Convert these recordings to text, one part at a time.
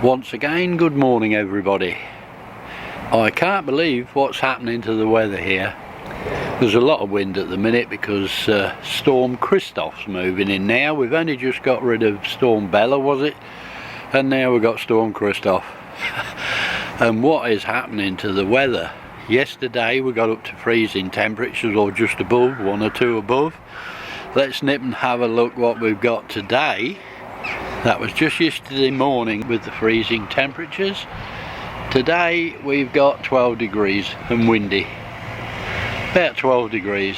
Once again, good morning everybody. I can't believe what's happening to the weather here. There's a lot of wind at the minute because Storm Christoph's moving in now. We've only just got rid of Storm Bella, was it? And now we've got Storm Christoph. And what is happening to the weather? Yesterday we got up to freezing temperatures, or just above, 1 or 2 above. Let's nip and have a look what we've got today. That was just yesterday morning with the freezing temperatures. Today we've got 12 degrees and windy. About 12 degrees.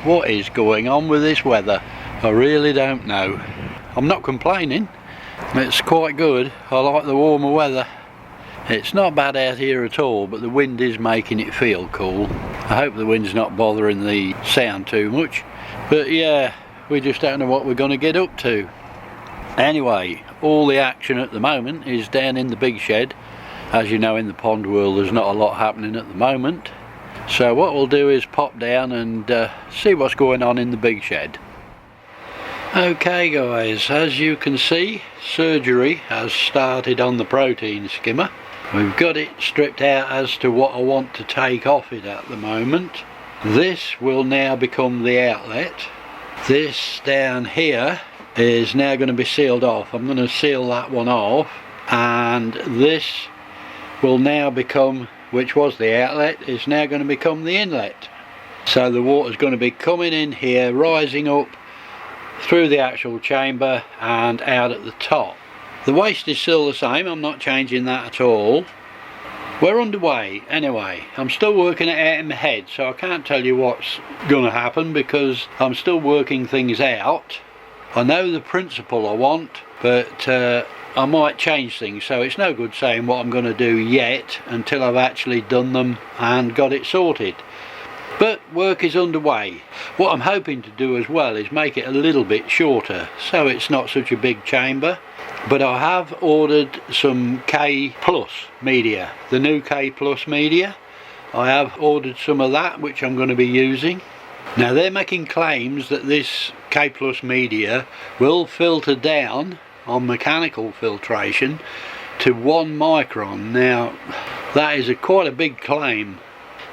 What is going on with this weather? I really don't know. I'm not complaining. It's quite good. I like the warmer weather. It's not bad out here at all, but the wind is making it feel cool. I hope the wind's not bothering the sound too much. But yeah, we just don't know what we're going to get up to. Anyway, all the action at the moment is down in the big shed. As you know, in the pond world there's not a lot happening at the moment. So what we'll do is pop down and see what's going on in the big shed. Okay guys, as you can see, surgery has started on the protein skimmer. We've got it stripped out as to what I want to take off it at the moment. This will now become the outlet. This down here is now going to be sealed off. I'm going to seal that one off, and this will now become, which was the outlet, is now going to become the inlet. So the water's going to be coming in here, rising up through the actual chamber and out at the top. The waste is still the same, I'm not changing that at all. We're underway anyway. I'm still working it out in my head, so I can't tell you what's going to happen because I'm still working things out. I know the principle I want, but I might change things, so it's no good saying what I'm going to do yet until I've actually done them and got it sorted. But work is underway. What I'm hoping to do as well is make it a little bit shorter so it's not such a big chamber. But I have ordered some K+Media, the new K+Media. I have ordered some of that, which I'm going to be using. Now they're making claims that this K+Media will filter down on mechanical filtration to 1 micron. Now that is quite a big claim.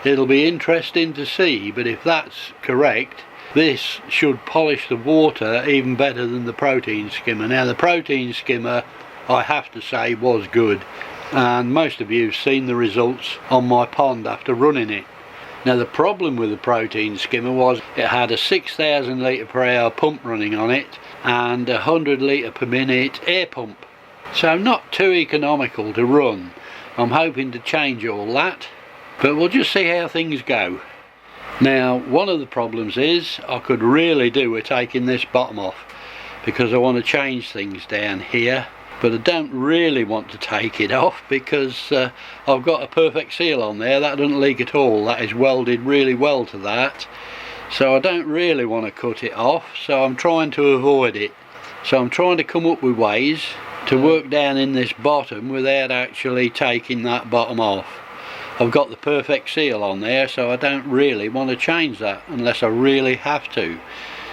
It'll be interesting to see, but if that's correct, this should polish the water even better than the protein skimmer. Now the protein skimmer, I have to say, was good, and most of you have seen the results on my pond after running it. Now the problem with the protein skimmer was it had a 6,000 litre per hour pump running on it and a 100 litre per minute air pump. So not too economical to run. I'm hoping to change all that, but we'll just see how things go. Now one of the problems is I could really do with taking this bottom off because I want to change things down here. But I don't really want to take it off because I've got a perfect seal on there. That doesn't leak at all. That is welded really well to that. So I don't really want to cut it off, so I'm trying to avoid it. So I'm trying to come up with ways to work down in this bottom without actually taking that bottom off. I've got the perfect seal on there, so I don't really want to change that unless I really have to.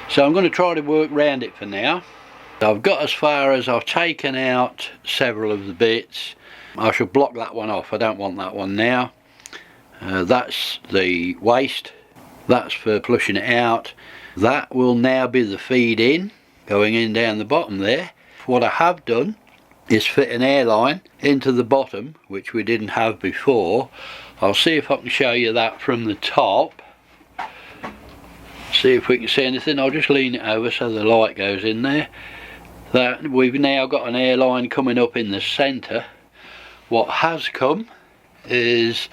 So I'm going to try to work around it for now. I've got as far as I've taken out several of the bits. I should block that one off. I don't want that one now. That's the waste. That's for flushing it out. That will now be the feed in, going in down the bottom there. What I have done is fit an airline into the bottom, which we didn't have before. I'll see if I can show you that from the top. See if we can see anything. I'll just lean it over so the light goes in there. That we've now got an airline coming up in the centre. What has come is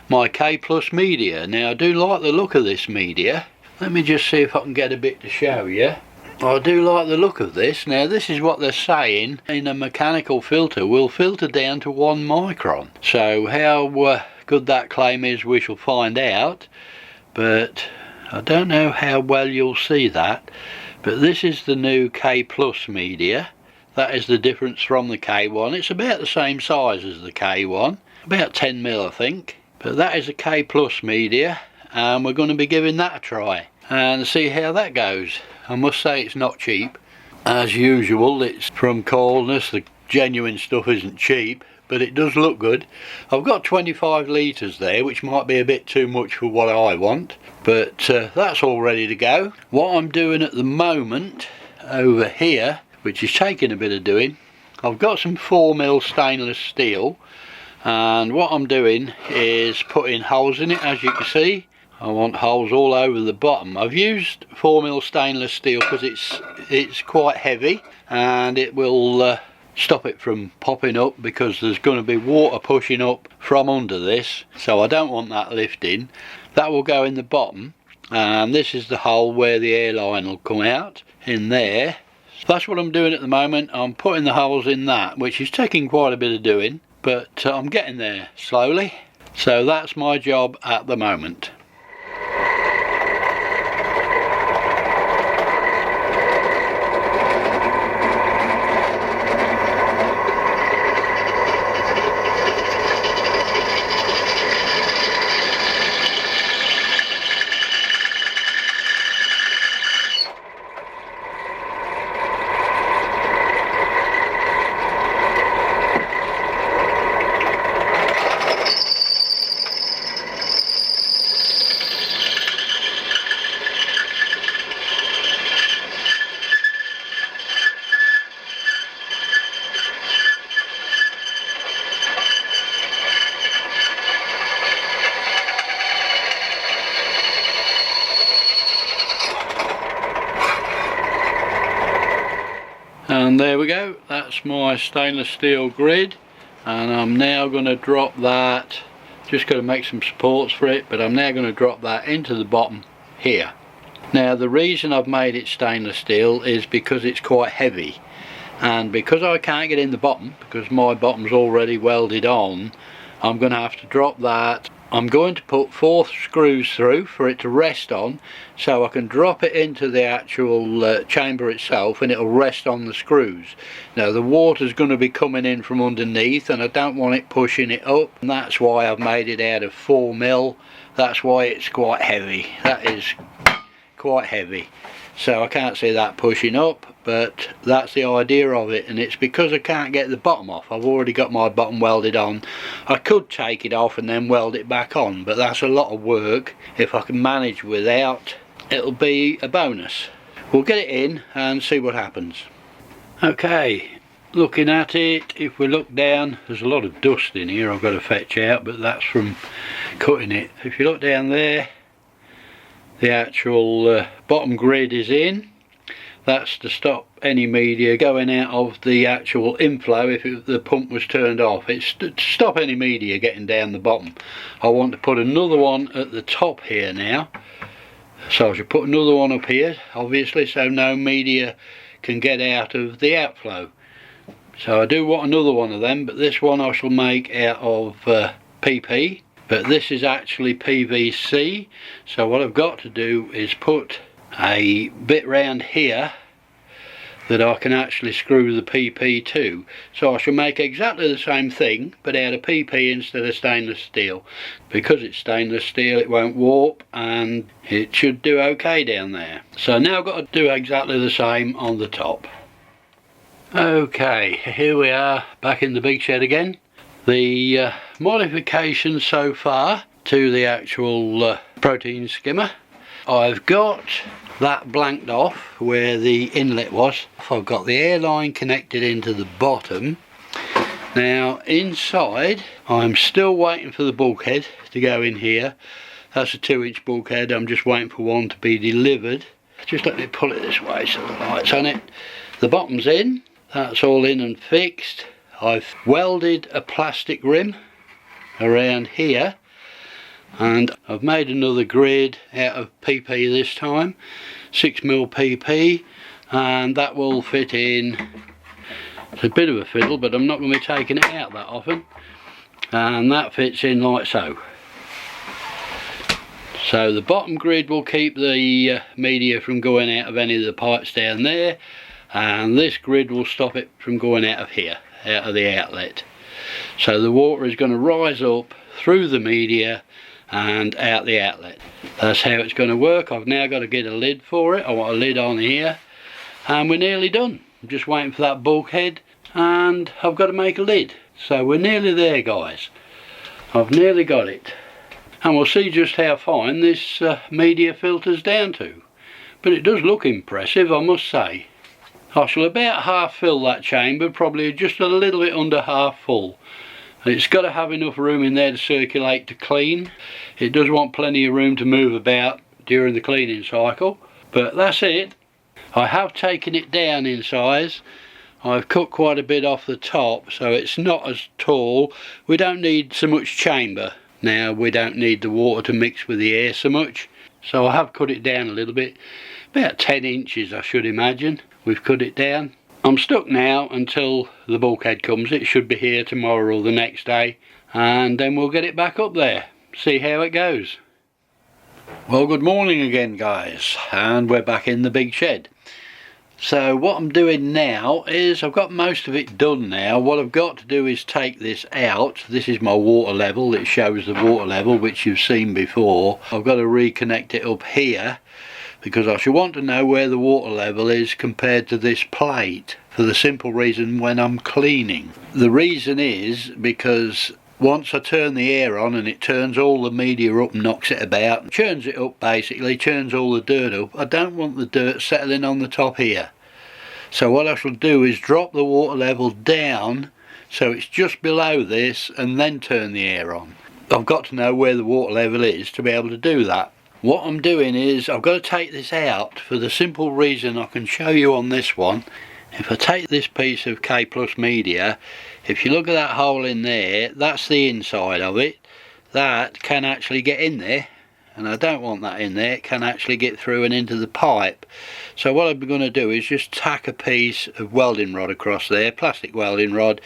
my K+Media. Now I do like the look of this media. Let me just see if I can get a bit to show you. I do like the look of this. Now this is what they're saying in a mechanical filter will filter down to 1 micron. So how good that claim is we shall find out, but I don't know how well you'll see that. But this is the new K+Media. That is the difference from the K1. It's about the same size as the K1, about 10 mil I think. But that is a K+Media, and we're going to be giving that a try and see how that goes. I must say it's not cheap. As usual, it's from Coldness. The genuine stuff isn't cheap, but it does look good. I've got 25 litres there, which might be a bit too much for what I want, but that's all ready to go. What I'm doing at the moment over here, which is taking a bit of doing, I've got some 4mm stainless steel, and what I'm doing is putting holes in it. As you can see, I want holes all over the bottom. I've used 4mm stainless steel because it's quite heavy, and it will stop it from popping up, because there's going to be water pushing up from under this, so I don't want that lifting. That will go in the bottom, and this is the hole where the airline will come out in there. So that's what I'm doing at the moment. I'm putting the holes in that, which is taking quite a bit of doing, but I'm getting there slowly. So that's my job at the moment. And there we go, that's my stainless steel grid, and I'm now going to drop that, just going to make some supports for it, but I'm now going to drop that into the bottom here. Now the reason I've made it stainless steel is because it's quite heavy, and because I can't get in the bottom, because my bottom's already welded on, I'm going to have to drop that. I'm going to put 4 screws through for it to rest on, so I can drop it into the actual chamber itself, and it'll rest on the screws. Now the water's going to be coming in from underneath, and I don't want it pushing it up, and that's why I've made it out of 4mm. That's why it's quite heavy. That is quite heavy, so I can't see that pushing up, but that's the idea of it. And it's because I can't get the bottom off. I've already got my bottom welded on. I could take it off and then weld it back on, but that's a lot of work. If I can manage without, it'll be a bonus. We'll get it in and see what happens. Okay, looking at it, if we look down, there's a lot of dust in here I've got to fetch out, but that's from cutting it. If you look down there, the actual bottom grid is in. That's to stop any media going out of the actual inflow if the pump was turned off. It's to stop any media getting down the bottom. I want to put another one at the top here now, so I should put another one up here, obviously, so no media can get out of the outflow. So I do want another one of them, but this one I shall make out of PP, but this is actually PVC. So what I've got to do is put a bit round here that I can actually screw the PP to. So I shall make exactly the same thing, but out of PP instead of stainless steel. Because it's stainless steel, it won't warp, and it should do okay down there. So now I've got to do exactly the same on the top. Okay, here we are back in the big shed again. The modification so far to the actual protein skimmer, I've got that blanked off where the inlet was. I've got the airline connected into the bottom. Now inside, I'm still waiting for the bulkhead to go in here. That's a 2-inch bulkhead. I'm just waiting for one to be delivered. Just let me pull it this way so the light's on it. The bottom's in, that's all in and fixed. I've welded a plastic rim around here, and I've made another grid out of PP this time, 6mm PP, and that will fit in. It's a bit of a fiddle, but I'm not going to be taking it out that often, and that fits in like so. So the bottom grid will keep the media from going out of any of the pipes down there, and this grid will stop it from going out of here, out of the outlet. So the water is going to rise up through the media and out the outlet. That's how it's going to work. I've now got to get a lid for it. I want a lid on here, and we're nearly done. I'm just waiting for that bulkhead, and I've got to make a lid. So we're nearly there, guys. I've nearly got it, and we'll see just how fine this media filters down to. But it does look impressive, I must say. I shall about half fill that chamber, probably just a little bit under half full. It's got to have enough room in there to circulate to clean. It does want plenty of room to move about during the cleaning cycle. But that's it. I have taken it down in size. I've cut quite a bit off the top, so it's not as tall. We don't need so much chamber. Now we don't need the water to mix with the air so much. So I have cut it down a little bit. About 10 inches I should imagine. We've cut it down. I'm stuck now until the bulkhead comes. It should be here tomorrow or the next day, and then we'll get it back up there, see how it goes. Well, good morning again, guys, and we're back in the big shed. So what I'm doing now is I've got most of it done now. What I've got to do is take this out. This is my water level. It shows the water level, which you've seen before. I've got to reconnect it up here, because I should want to know where the water level is compared to this plate, for the simple reason when I'm cleaning. The reason is because once I turn the air on and it turns all the media up and knocks it about, churns it up basically, churns all the dirt up, I don't want the dirt settling on the top here. So what I shall do is drop the water level down so it's just below this and then turn the air on. I've got to know where the water level is to be able to do that. What I'm doing is I've got to take this out for the simple reason I can show you on this one. If I take this piece of K+Media, if you look at that hole in there, that's the inside of it. That can actually get in there, and I don't want that in there. It can actually get through and into the pipe. So what I'm going to do is just tack a piece of welding rod across there, plastic welding rod,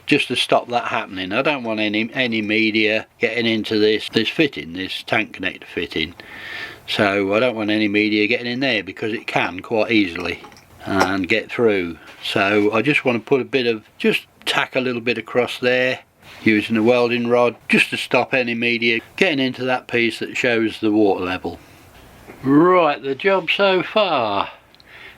just to stop that happening. I don't want any media getting into this fitting, this tank connector fitting. So I don't want any media getting in there, because it can quite easily and get through. So I just want to put a bit of, just tack a little bit across there using a welding rod, just to stop any media getting into that piece that shows the water level. Right, the job so far.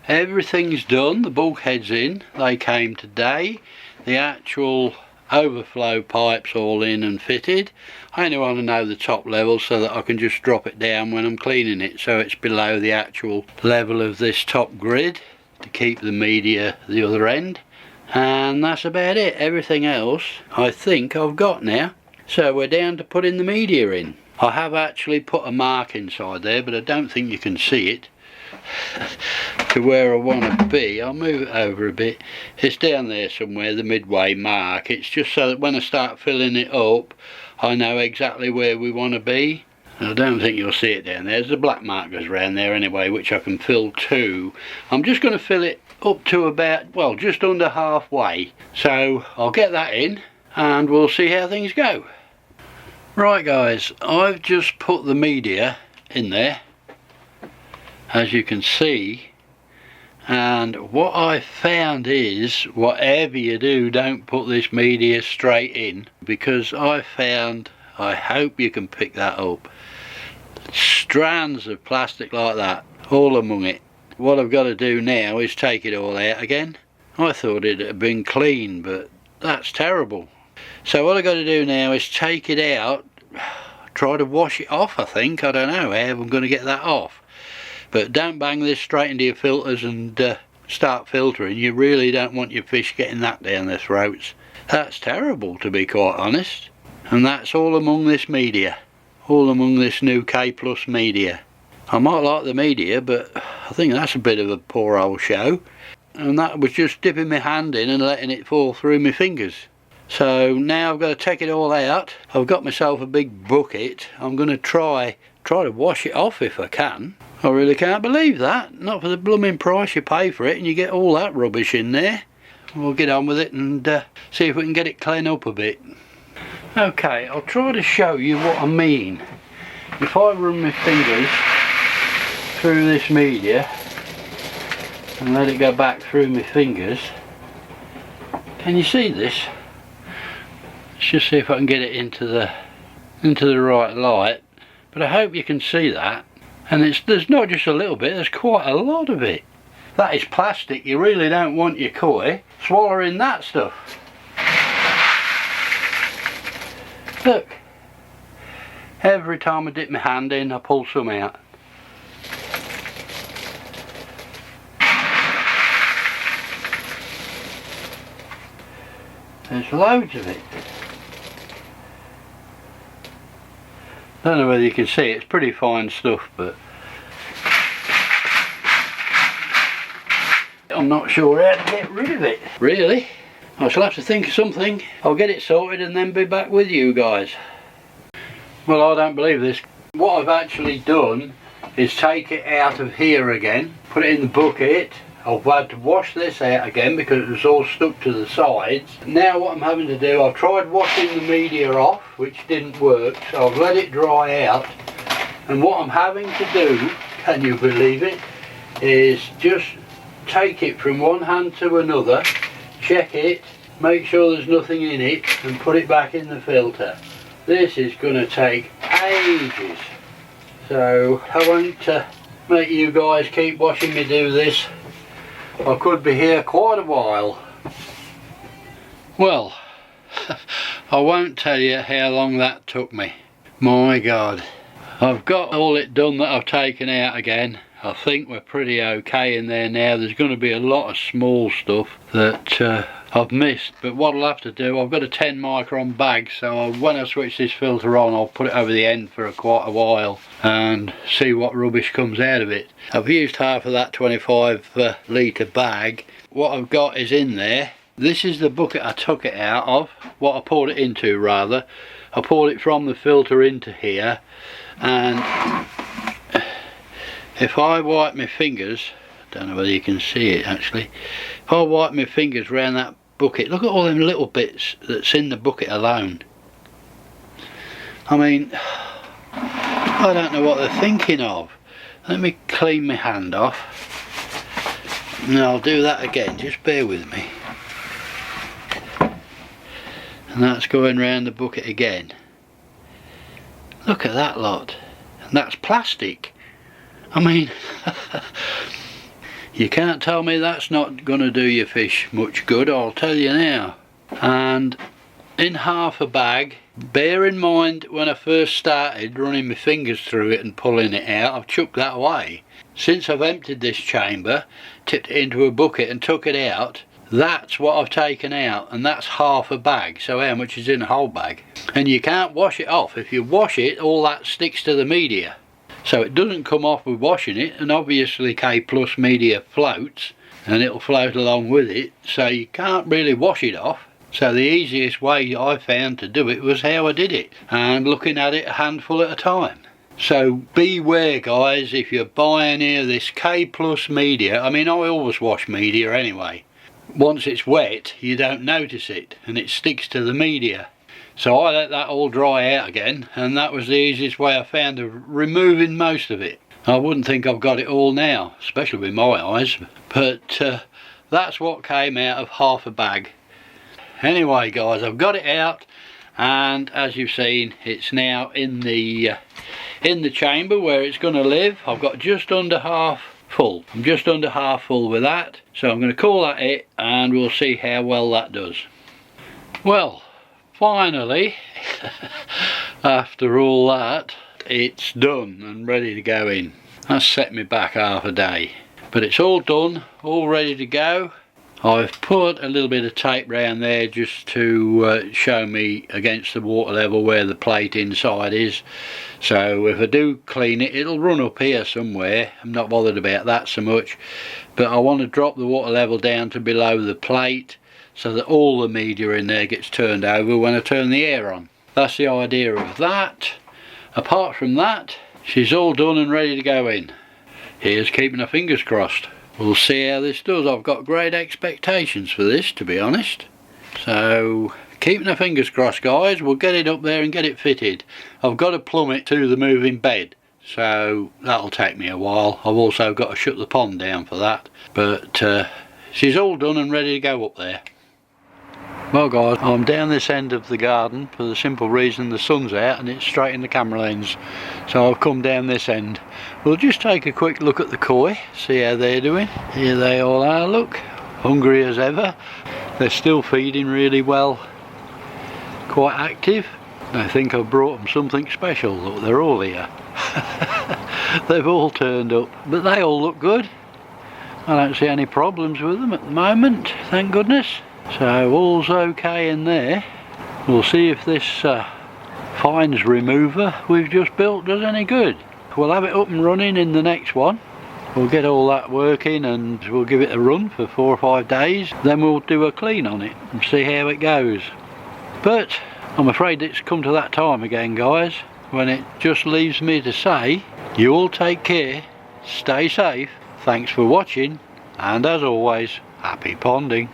Everything's done, the bulkhead's in, they came today. The actual overflow pipe's all in and fitted. I only want to know the top level so that I can just drop it down when I'm cleaning it, so it's below the actual level of this top grid to keep the media the other end. And that's about it. Everything else I think I've got now. So we're down to putting the media in. I have actually put a mark inside there, but I don't think you can see it to where I want to be. I'll move it over a bit. It's down there somewhere, the midway mark. It's just so that when I start filling it up, I know exactly where we want to be. I don't think you'll see it down there. There's the black markers around there anyway, which I can fill to. I'm just going to fill it up to about, well, just under halfway. So I'll get that in and we'll see how things go. Right, guys, I've just put the media in there, as you can see, and what I found is, whatever you do, don't put this media straight in, because I found, I hope you can pick that up, strands of plastic like that all among it. What I've got to do now is take it all out again. I thought it had been clean, but that's terrible. So what I've got to do now is take it out, try to wash it off, I think. I don't know how I'm going to get that off. But don't bang this straight into your filters and start filtering. You really don't want your fish getting that down their throats. That's terrible, to be quite honest. And that's all among this media. All among this new K+Media. I might like the media, but I think that's a bit of a poor old show. And that was just dipping my hand in and letting it fall through my fingers. So now I've got to take it all out. I've got myself a big bucket. I'm going to try to wash it off if I can. I really can't believe that. Not for the blooming price you pay for it and you get all that rubbish in there. We'll get on with it and see if we can get it clean up a bit. Okay, I'll try to show you what I mean. If I run my fingers through this media and let it go back through my fingers, can you see this? Let's just see if I can get it into the right light, but I hope you can see that. And there's not just a little bit, there's quite a lot of it. That is plastic. You really don't want your koi swallowing that stuff. Look, every time I dip my hand in I pull some out. There's loads of it. Don't know whether you can see it, it's pretty fine stuff, but I'm not sure how to get rid of it. Really? I shall have to think of something. I'll get it sorted and then be back with you guys. Well, I don't believe this. What I've actually done is take it out of here again, put it in the bucket. I've had to wash this out again because it was all stuck to the sides. Now what I'm having to do, I've tried washing the media off, which didn't work, so I've let it dry out. And what I'm having to do, can you believe it, is just take it from one hand to another, check it, make sure there's nothing in it, and put it back in the filter. This is going to take ages, so I won't make you guys keep watching me do this. I could be here quite a while. Well, I won't tell you how long that took me. My God. I've got all it done that I've taken out again. I think we're pretty okay in there now. There's going to be a lot of small stuff that I've missed, but what I'll have to do, I've got a 10 micron bag, so when I switch this filter on I'll put it over the end for quite a while and see what rubbish comes out of it. I've used half of that 25 litre bag. What I've got is in there. This is the bucket I took it out of, what I poured it into rather. I poured it from the filter into here, and if I wipe my fingers, I don't know whether you can see it actually, if I wipe my fingers around that bucket, look at all them little bits that's in the bucket alone. I mean, I don't know what they're thinking of. Let me clean my hand off and I'll do that again, just bear with me. And that's going round the bucket again. Look at that lot, and that's plastic. I mean, you can't tell me that's not going to do your fish much good, I'll tell you now. And in half a bag, bear in mind when I first started running my fingers through it and pulling it out, I've chucked that away. Since I've emptied this chamber, tipped it into a bucket and took it out, that's what I've taken out, and that's half a bag. So how much is in a whole bag? And you can't wash it off. If you wash it, all that sticks to the media. So it doesn't come off with washing it, and obviously K+Media floats and it'll float along with it, so you can't really wash it off. So the easiest way I found to do it was how I did it, and looking at it a handful at a time. So beware guys, if you're buying here this K+Media, I mean I always wash media anyway. Once it's wet you don't notice it and it sticks to the media. So I let that all dry out again, and that was the easiest way I found of removing most of it. I wouldn't think I've got it all now, especially with my eyes, but that's what came out of half a bag. Anyway guys, I've got it out, and as you've seen it's now in the chamber where it's going to live. I've got just under half full. I'm just under half full with that, so I'm going to call that it and we'll see how well that does. Well, finally, after all that, it's done and ready to go in. That's set me back half a day, but it's all done, all ready to go. I've put a little bit of tape round there just to show me against the water level where the plate inside is, so if I do clean it, it'll run up here somewhere. I'm not bothered about that so much, but I want to drop the water level down to below the plate so that all the media in there gets turned over when I turn the air on. That's the idea of that. Apart from that, she's all done and ready to go in. Here's keeping her fingers crossed. We'll see how this does. I've got great expectations for this, to be honest. So, keeping our fingers crossed guys, we'll get it up there and get it fitted. I've got to plumb it to the moving bed, so that'll take me a while. I've also got to shut the pond down for that. But she's all done and ready to go up there. Well guys, I'm down this end of the garden for the simple reason the sun's out and it's straight in the camera lens. So I've come down this end. We'll just take a quick look at the koi, see how they're doing. Here they all are, look, hungry as ever. They're still feeding really well, quite active. I think I've brought them something special. Look, they're all here. They've all turned up, but they all look good. I don't see any problems with them at the moment, thank goodness. So all's okay in there. We'll see if this fines remover we've just built does any good. We'll have it up and running in the next one. We'll get all that working and we'll give it a run for 4 or 5 days. Then we'll do a clean on it and see how it goes. But I'm afraid it's come to that time again, guys, when it just leaves me to say, you all take care, stay safe, thanks for watching, and as always, happy ponding.